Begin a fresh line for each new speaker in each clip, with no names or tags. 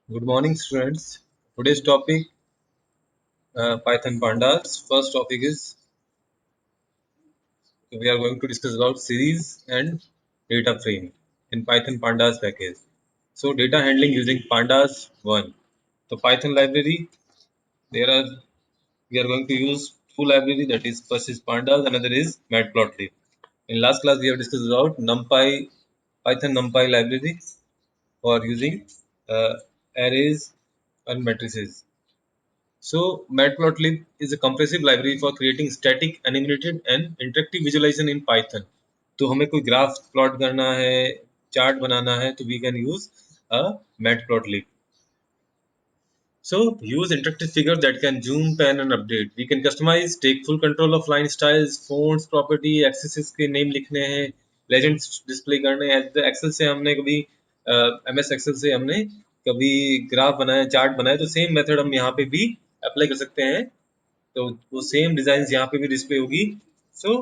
Good morning, students. Today's topic Python pandas. First topic is we are going to discuss about series and data frame in Python pandas package. So data handling using pandas 1. The Python library there are we are going to use two library, that is first is pandas, another is matplotlib. In last class we have discussed about NumPy Python NumPy library for using uh, arrays and matrices. So Matplotlib is a compressive library for creating static, animated and interactive visualization in Python. तो हमें कोई graph plot करना है, chart बनाना है, तो we can use a Matplotlib. So use interactive figures that can zoom, pan and update. We can customize, take full control of line styles, fonts, property, axes के name लिखने हैं, legends display करने हैं. Excel से हमने कभी MS Excel से हमने कभी ग्राफ बनाया, चार्ट बनाया, तो सेम मेथड हम यहाँ पे भी अप्लाई कर सकते हैं. तो वो सेम डिजाइन यहाँ पे भी डिस्प्ले होगी. सो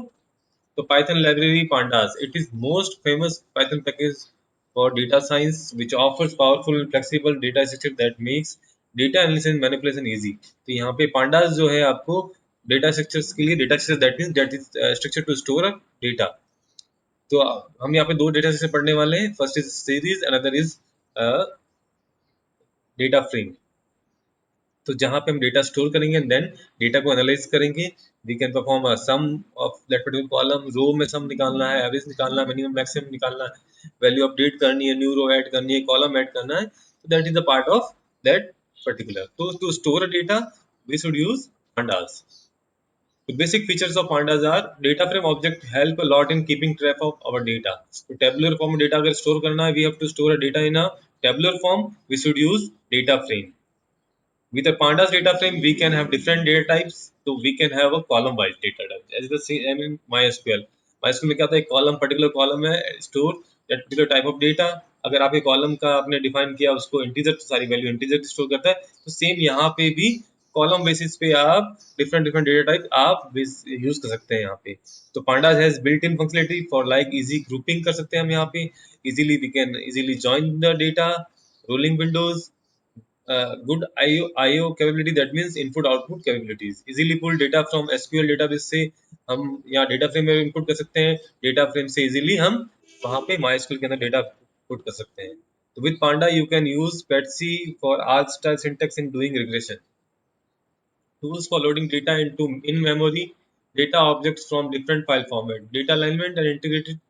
तो Python library pandas, it is most famous Python package for data science which offers powerful and flexible data structure that makes data analysis and manipulation easy. तो यहाँ पे pandas जो है आपको data structures के लिए data structure that means that is structure to store a data. तो हम यहाँ पे दो data structure पढ़ने वाले हैं. First is series, another is data frame. तो जहाँ पे हम डेटा स्टोर करेंगे देन डेटा को एनालाइज करेंगे. We can perform a sum of that particular column. Row में सम निकालना है, एवरेज निकालना है, मिनिमम मैक्सिमम निकालना है, वैल्यू अपडेट करनी है, न्यू रो ऐड करनी है, कॉलम ऐड करना है. तो that is the part of that particular. So to store a data we should use pandas. The basic features of pandas are data frame object help a lot in keeping track of our data. तो tabular form में data अगर store करना है, we have to store a data in a tabular form, we should use data frame. With a pandas data frame, we can have different data types. So we can have a column-wise data type. As the same in MySQL. MySQL में क्या होता है, column particular column है, store that particular type of data. अगर आपके column का आपने define किया उसको इंटीजर, तो सारी वैल्यू इंटीजर स्टोर करता है. तो सेम यहाँ पे भी कॉलम बेसिस पे आप डिफरेंट डिफरेंट डेटा टाइप आप यूज कर सकते हैं यहाँ पे. तो pandas has built in functionality for like easy grouping कर सकते हैं हम यहाँ पे. Easily we can easily join the data, rolling windows, good IO capability, that means input output capabilities. Easily pull data from SQL database से हम यहाँ data frame में input कर सकते हैं. Data frame से easily हम वहाँ पे MySQL के अंदर data put कर सकते हैं. तो with Panda you can use PETSI for arg style syntax in doing regression. Tools for loading data into in-memory data objects from different file format. Data alignment and integrated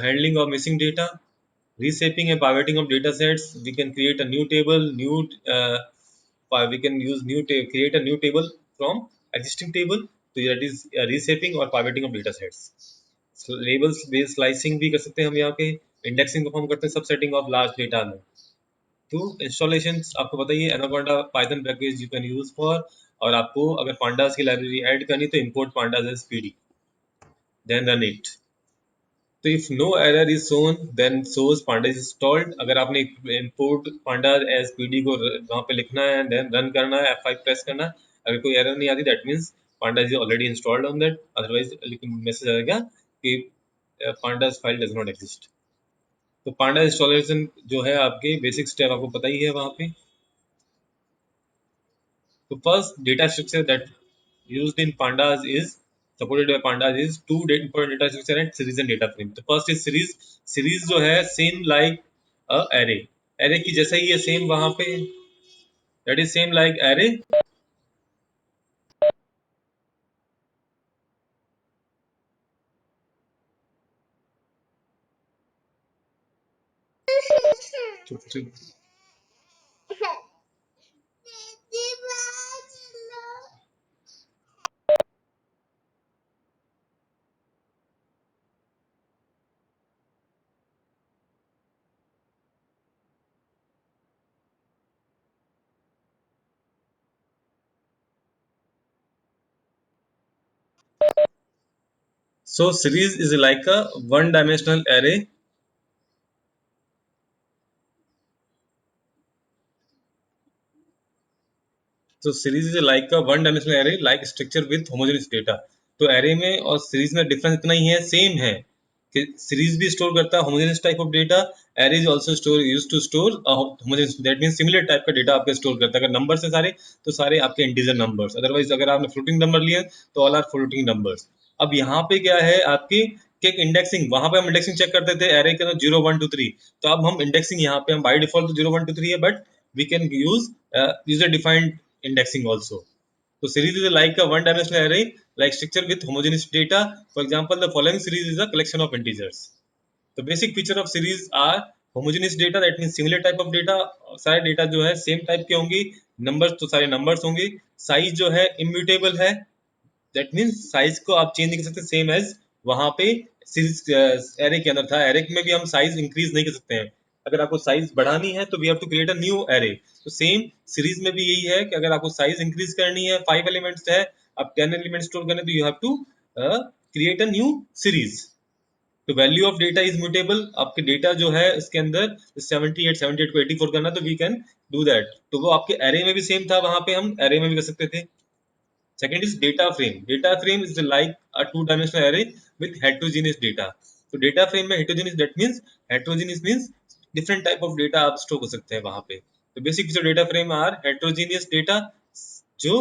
handling of missing data. Reshaping and pivoting of data sets. We can create a new table, we can use create a new table from existing table. So that is reshaping or pivoting of data sets. So labels based slicing भी कर सकते हैं हम यहाँ पे. Indexing perform करते हैं सबसेटिंग of large data में. तो इंस्टॉलेशन आपको पता ही है, anaconda Python package you can use for. और आपको अगर pandas की लाइब्रेरी ऐड करनी तो import pandas as pd, then run it. तो if no error is shown then shows pandas is installed. अगर आपने import pandas as pd को वहाँ पे लिखना है, देन रन करना है, F5 प्रेस करना है. अगर कोई एरर नहीं आती that means pandas is already installed on that. Otherwise लेकिन मैसेज आएगा कि pandas file does not exist. तो pandas इंस्टॉलेशन जो है आपके बेसिक स्टेप आपको पता ही है वहाँ पे. तो first data structure that used in pandas is supported by pandas is two important data structure and series and data frame. तो first is series. series जो है same like a array. array की जैसा ही है सेम वहाँ पे, that is same like array. चुप चुप. So series is like a one dimensional array. So series is like a one dimensional array like structure with homogeneous data. तो array में और series में डिफरेंस इतना ही है, सेम है. सीरीज भी स्टोर करता है homogeneous type of data, array is also store used to store homogeneous, that means similar type का डेटा आपका स्टोर करता है। अगर नंबर्स है सारे तो सारे आपके इंटीजर नंबर्स, अदरवाइज अगर आपने फ्लोटिंग नंबर लिए तो ऑल आर फ्लोटिंग नंबर्स। अब यहाँ पे क्या है आपकी कि इंडेक्सिंग, वहां पे हम इंडेक्सिंग चेक करते थे एरे के अंदर 0 1 2 3, तो अब हम इंडेक्सिंग यहाँ पे हम बाय डिफॉल्ट तो 0 1 2 3 है, but we can use user defined indexing also. So series is like a one-dimensional array, like structure with homogeneous data. For example, the following series is a collection of integers. The basic feature of series are homogeneous data, that means similar type of data, सारे data जो है same type के होंगे, numbers तो सारे numbers होंगे, size जो है इम्यूटेबल है, दैट मीन्स साइज को आप चेंज नहीं कर सकते, सेम एज वहां पे सीरीज एरे के अंदर था। एरे में भी हम साइज इंक्रीज नहीं कर सकते हैं, अगर आपको साइज बढ़ानी है तो we have to create a new array. तो सेम सीरीज में भी यही है कि अगर आपको साइज इंक्रीज करनी है, 5 एलिमेंट्स है, अब 10 एलिमेंट स्टोर करने, तो you have to create a new series. तो value of data is mutable, आपके डेटा जो है इसके अंदर 78 को 84 करना, तो वी कैन डू दैट। तो वो आपके एरे में भी सेम था, वहां पे हम एरे में भी कर सकते थे। Second is data frame. Data frame is like a two-dimensional array with heterogeneous data. So data frame में heterogeneous, that means heterogeneous means different type of data आप store कर सकते हैं वहाँ पे। तो basic जो data frame are heterogeneous data, जो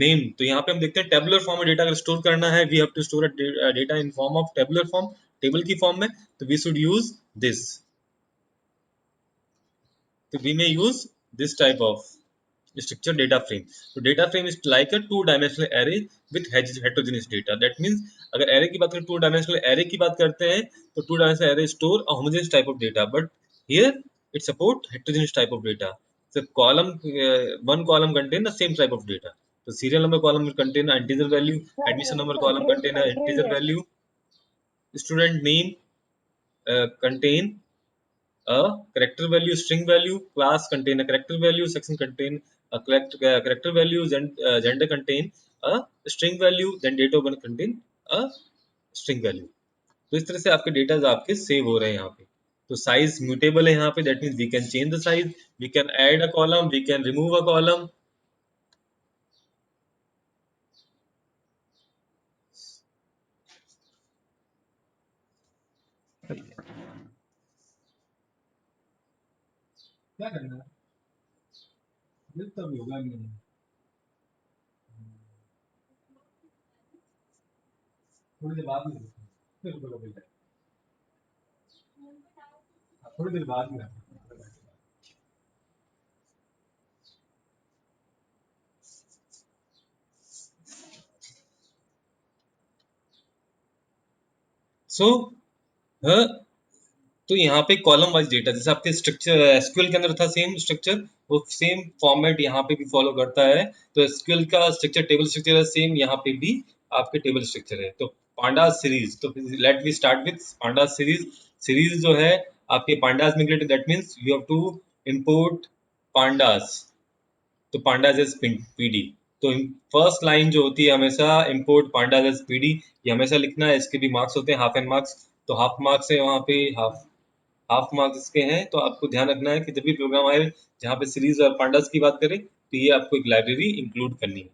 name, तो यहाँ पे हम देखते हैं tabular form में data अगर store करना है, we have to store a data in form of tabular form, table की form में, तो we should use this. So we may use this type of structure data frame. So data frame is like a two-dimensional array with heterogeneous data. That means अगर array की बात करें, two-dimensional array की बात करते हैं, तो two-dimensional array store a homogeneous type of data, but here it support heterogeneous type of data. So column, one column contain the same type of data. So serial number column will contain an integer value, admission number column contain an integer value, student name contain a character value, string value, class contain a character value, section contain a character value, gender contain a string value, then date of birth contain a string value. तो इस तरह से आपके data आपके save हो रहे हैं यहाँ पे। तो साइज म्यूटेबल है यहाँ पे, that means we can change the size, we can add a column, we can remove a column. क्या करना है, ये तो अभी होगा नहीं, थोड़ी देर बाद में, फिर बोलो, थोड़ी देर बाद में। सो तो यहाँ पे कॉलम वाइज डेटा, जैसे आपके स्ट्रक्चर एसक्यूएल के अंदर था सेम स्ट्रक्चर, वो सेम फॉर्मेट यहाँ पे भी फॉलो करता है। तो एसक्यूएल का स्ट्रक्चर टेबल स्ट्रक्चर है सेम, यहाँ पे भी आपके टेबल स्ट्रक्चर है। तो पांडास सीरीज, तो let we start with pandas series. Series जो है आपके pandas migrated, that means you have to import pandas, तो पांडास एज पीडी। तो फर्स्ट लाइन जो होती है हमेशा इंपोर्ट पांडास एज पीडी, ये हमेशा लिखना है। इसके भी मार्क्स होते हैं हाफ एंड मार्क्स, तो हाफ मार्क्स है वहाँ पे, हाफ मार्क्स इसके हैं। तो आपको ध्यान रखना है कि जब भी प्रोग्राम आए जहाँ पे सीरीज और पांडास की बात करें, तो ये आपको एक लाइब्रेरी इंक्लूड करनी है।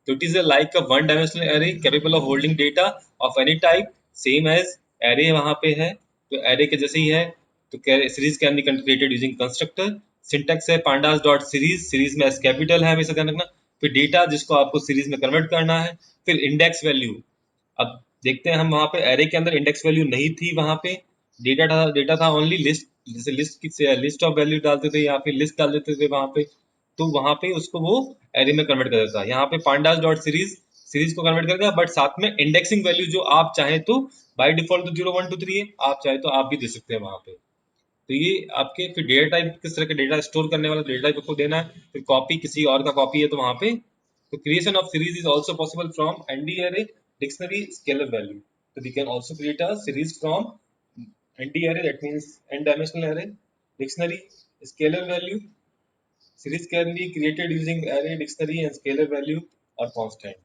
So it is a like a one dimensional array capable of holding data of any type, same as array वहाँ पे है, तो array के जैसे ही है। तो series can be created using constructor। syntax है pandas dot series, series में s capital है हमेशा ध्यान रखना। फिर डेटा जिसको आपको सीरीज में कन्वर्ट करना है, फिर इंडेक्स वैल्यू। अब देखते हैं हम वहाँ पे एरे के अंदर इंडेक्स वैल्यू नहीं थी, वहाँ पे डेटा था ओनली लिस्ट, जैसे लिस्ट की लिस्ट ऑफ वैल्यू डालते थे या फिर लिस्ट डाल देते थे वहाँ पे, तो वहाँ पे उसको वो एरे में कन्वर्ट कर देता है। यहाँ पे पांडास डॉट सीरीज सीरीज को कन्वर्ट कर देगा, बट साथ में इंडेक्सिंग वैल्यू जो आप चाहें तो बाय डिफॉल्ट तो 0 1 2 3 है, आप चाहे तो आप भी दे सकते हैं वहाँ पे। तो ये आपके फिर डेटा टाइप किस तरह का डेटा स्टोर करने वाला डेटा टाइप आपको देना है, फिर कॉपी किसी और का कॉपी है तो वहाँ पे। तो creation of series is also possible from ND array dictionary scalar value। So we can also create a series from ND array, that means n dimensional array, dictionary, scalar value। Series can be created using array, dictionary and scalar value or constant।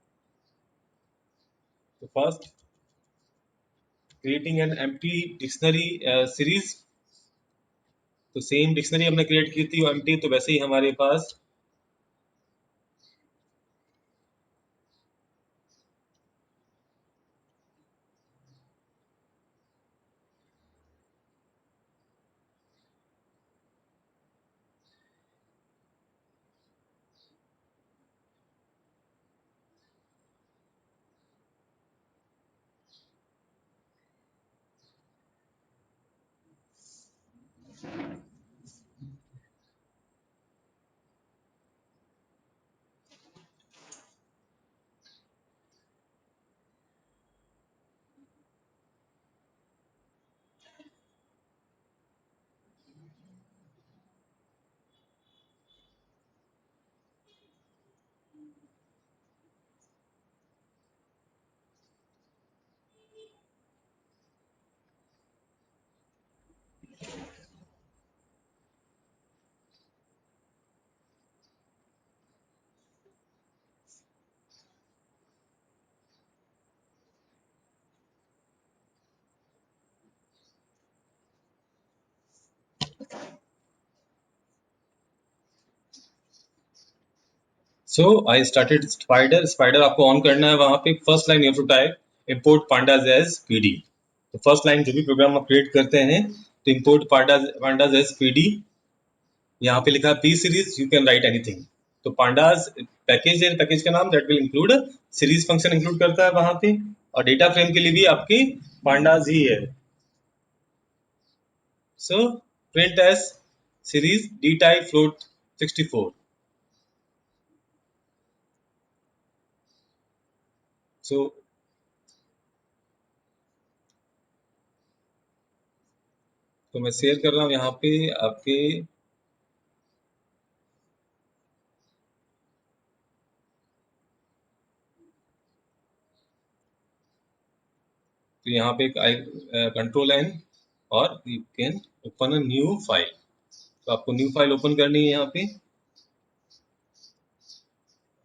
So first creating an empty dictionary series, तो same dictionary हमने create की थी एम्प्टी, तो वैसे ही हमारे पास सो आई स्टार्टेड स्पाइडर आपको ऑन करना है। वहां पे first line you have to type import pandas as PD. तो फर्स्ट लाइन जो भी प्रोग्राम आप क्रिएट करते हैं तो इंपोर्ट पांडाज एज पीडी, यहाँ पे लिखा है P series, you can write anything. तो पांडाज पैकेज है, पैकेज का नाम that will include series function include करता है वहां पे, और डेटा फ्रेम के लिए भी आपकी पांडाज ही है। So print as series D type float 64। So तो मैं शेयर कर रहा हूँ यहाँ पे आपके, तो यहाँ पे एक आई कंट्रोल एन और you can open a new file. तो आपको न्यू फाइल ओपन करनी है।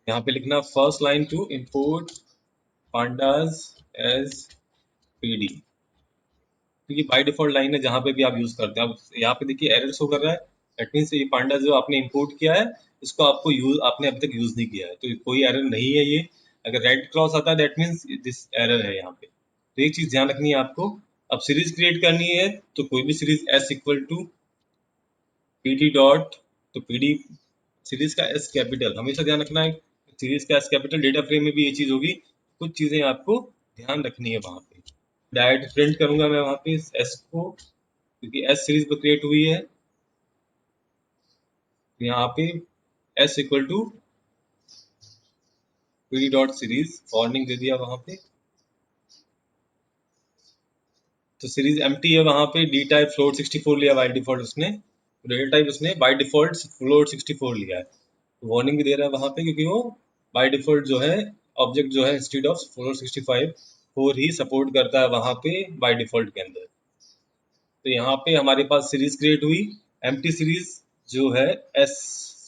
यहाँ पे लिखना first line to import pandas as PD, क्योंकि बाय डिफॉल्ट लाइन है जहाँ पे भी आप यूज करते हैं। अब यहाँ पे देखिए एरर शो कर रहा है, दैट मीन्स ये पांडा जो आपने इंपोर्ट किया है इसको आपको यूज आपने अभी तक यूज नहीं किया है, तो कोई एरर नहीं है ये। अगर रेड क्रॉस आता है दैट मीन्स दिस एरर है यहाँ पे। तो एक चीज ध्यान रखनी है आपको। अब सीरीज क्रिएट करनी है तो कोई भी series S equal to PD dot, तो पीडी सीरीज का एस कैपिटल हमेशा ध्यान रखना है। सीरीज का एस कैपिटल, डेटा फ्रेम में भी ये चीज होगी, कुछ चीजें आपको ध्यान रखनी है वहां पे। डायरेक्ट प्रिंट करूंगा मैं वहां पे एस को, क्योंकि एस सीरीज पर क्रिएट हुई है। तो यहाँ पे S equal to P dot series warning दे दिया वहां पे। तो सीरीज एम्प्टी है वहां पे, डी टाइप फ्लोट 64 लिया बाय डिफॉल्ट उसने, डेटा टाइप उसने बाय डिफॉल्ट फ्लोट 64 लिया है। तो वार्निंग भी दे रहा है वहां पे क्योंकि वो बाय डिफॉल्ट जो है ऑब्जेक्ट जो है instead of float 65 four he support करता है वहां पे बाय डिफॉल्ट के अंदर। तो यहाँ पे हमारे पास सीरीज क्रिएट हुई, एम्प्टी सीरीज जो है एस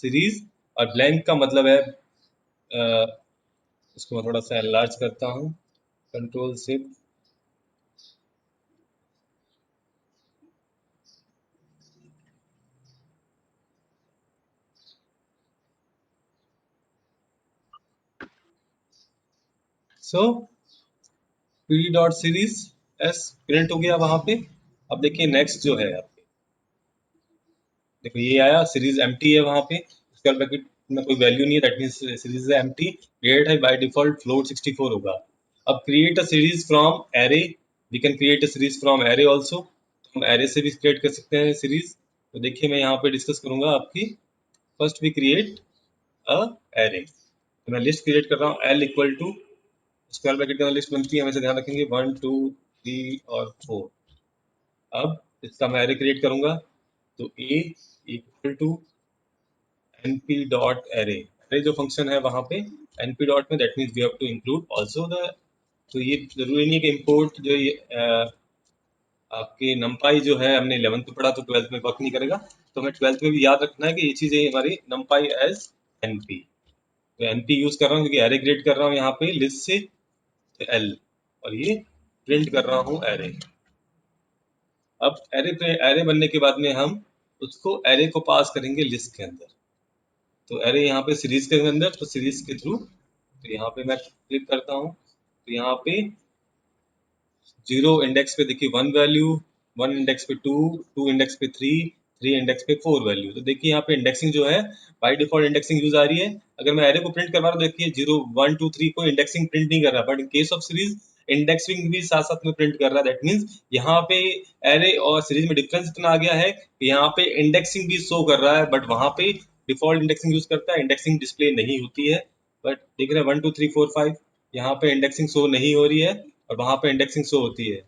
सीरीज, और ब्लैंक का मतलब है इसको मैं थोड़ा सा एनलार्ज करता हूँ, control shift. So P dot series S print हो गया वहां पे। अब देखिए नेक्स्ट जो है आपके, देखो ये आया सीरीज एम्प्टी है वहां पे, उसके बाद ब्रैकेट में कोई वैल्यू नहीं है, दैट मींस सीरीज है एम्प्टी, क्रिएट है बाय डिफॉल्ट फ्लोट 64 होगा। अब create a series from array, we can create a series from array also, हम एरे से भी क्रिएट कर सकते हैं सीरीज। तो देखिए मैं यहाँ पे डिस्कस करूंगा आपकी। First we create a array, तो मैं लिस्ट क्रिएट कर रहा हूँ L equal to, square bracket के अंदर लिस्ट बनती है हमेशा ध्यान रखेंगे 1 2 3 और 4। अब इसका मैं एरे क्रिएट करूंगा, तो A equal to np dot array, array जो फंक्शन है वहां पे np डॉट में, that means we have to include also the, तो ये जरूरी नहीं है कि इंपोर्ट जो ये आपके नमपाई जो है हमने 11th में पढ़ा तो 12th में वर्क नहीं करेगा, तो हमें 12th में भी याद रखना है कि ये चीजें हमारी नमपाई एज np। तो np यूज कर रहा हूँ क्योंकि एरे क्रिएट कर रहा हूँ यहाँ पे लिस्ट से, तो l, और ये प्रिंट कर रहा हूँ एरे। अब एरे पे एरे बनने के बाद में हम उसको एरे को पास करेंगे लिस्ट के अंदर। तो एरे यहाँ पे सीरीज के अंदर, तो सीरीज के थ्रू, तो यहाँ पे मैं क्लिक करता हूँ, तो यहाँ पे जीरो इंडेक्स पे देखिए वन वैल्यू, वन इंडेक्स पे टू, टू इंडेक्स पे थ्री, थ्री इंडेक्स पे फोर वैल्यू। तो देखिए यहाँ पे इंडेक्सिंग जो है बाय डिफॉल्ट इंडेक्सिंग यूज आ रही है। अगर मैं एरे को प्रिंट करवा रहा हूँ देखिए जीरो वन टू थ्री को इंडेक्सिंग प्रिंट नहीं कर रहा, but in case of series indexing भी साथ साथ में प्रिंट कर रहा है। दैट मीन्स यहाँ पे एरे और सीरीज में डिफरेंस इतना आ गया है कि यहाँ पे इंडेक्सिंग भी शो कर रहा है, बट वहां पे डिफॉल्ट इंडेक्सिंग यूज करता है, इंडेक्सिंग डिस्प्ले नहीं होती है। बट देख रहे हैं 1 2 3 4 5, यहाँ पे इंडेक्सिंग शो नहीं हो रही है और वहां पे इंडेक्सिंग शो होती है।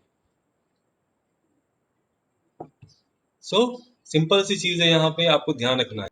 सो सिंपल सी चीज है, यहाँ पे आपको ध्यान रखना है।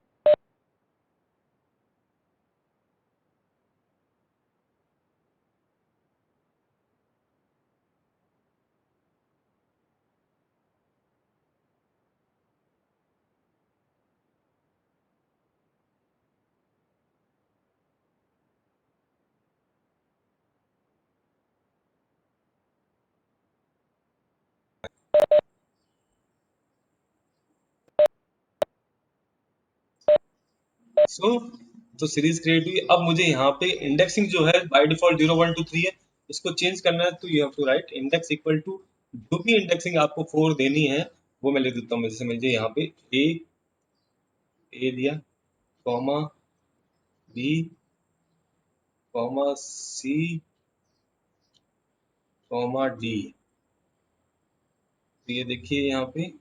सो तो सीरीज क्रिएट हुई। अब मुझे यहाँ पे इंडेक्सिंग जो है बाय डिफॉल्ट 0 1 2 3 है, इसको चेंज करना है तो you have to write index equal to जो भी इंडेक्सिंग आपको 4 देनी है वो मैं लिख देता हूँ। जैसे मुझे यहाँ पे ए दिया, कॉमा बी, कॉमा सी, कॉमा डी। तो ये देखिए यहाँ पे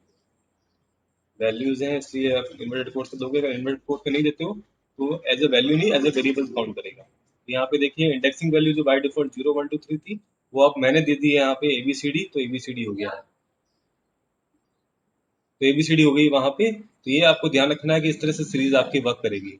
वैल्यूज हैं, इसलिए आप इन्वर्टेड कोड से दोगे। अगर इन्वर्टेड कोड पे नहीं देते हो तो एज ए वैल्यू नहीं, एज ए वेरिएबल काउंट करेगा। तो यहाँ पे देखिए इंडेक्सिंग वैल्यू जो बाय डिफॉल्ट 0 1 2 3 थी वो अब मैंने दे दी है यहाँ पे ABCD, तो ABCD हो गया है। तो ABCD हो गई वहां पे। तो ये आपको ध्यान रखना है कि इस तरह से सीरीज आपकी वर्क करेगी।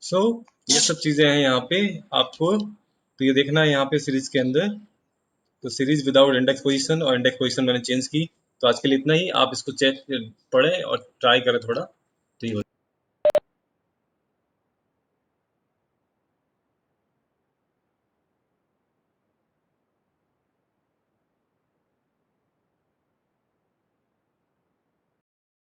सो ये सब चीजें हैं यहाँ पे आपको। तो ये देखना है यहाँ पे सीरीज के अंदर। तो सीरीज विदाउट इंडेक्स पोजीशन और इंडेक्स पोजीशन मैंने चेंज की। तो आज के लिए इतना ही। आप इसको चेक पढ़ें और ट्राई करें थोड़ा, तो ये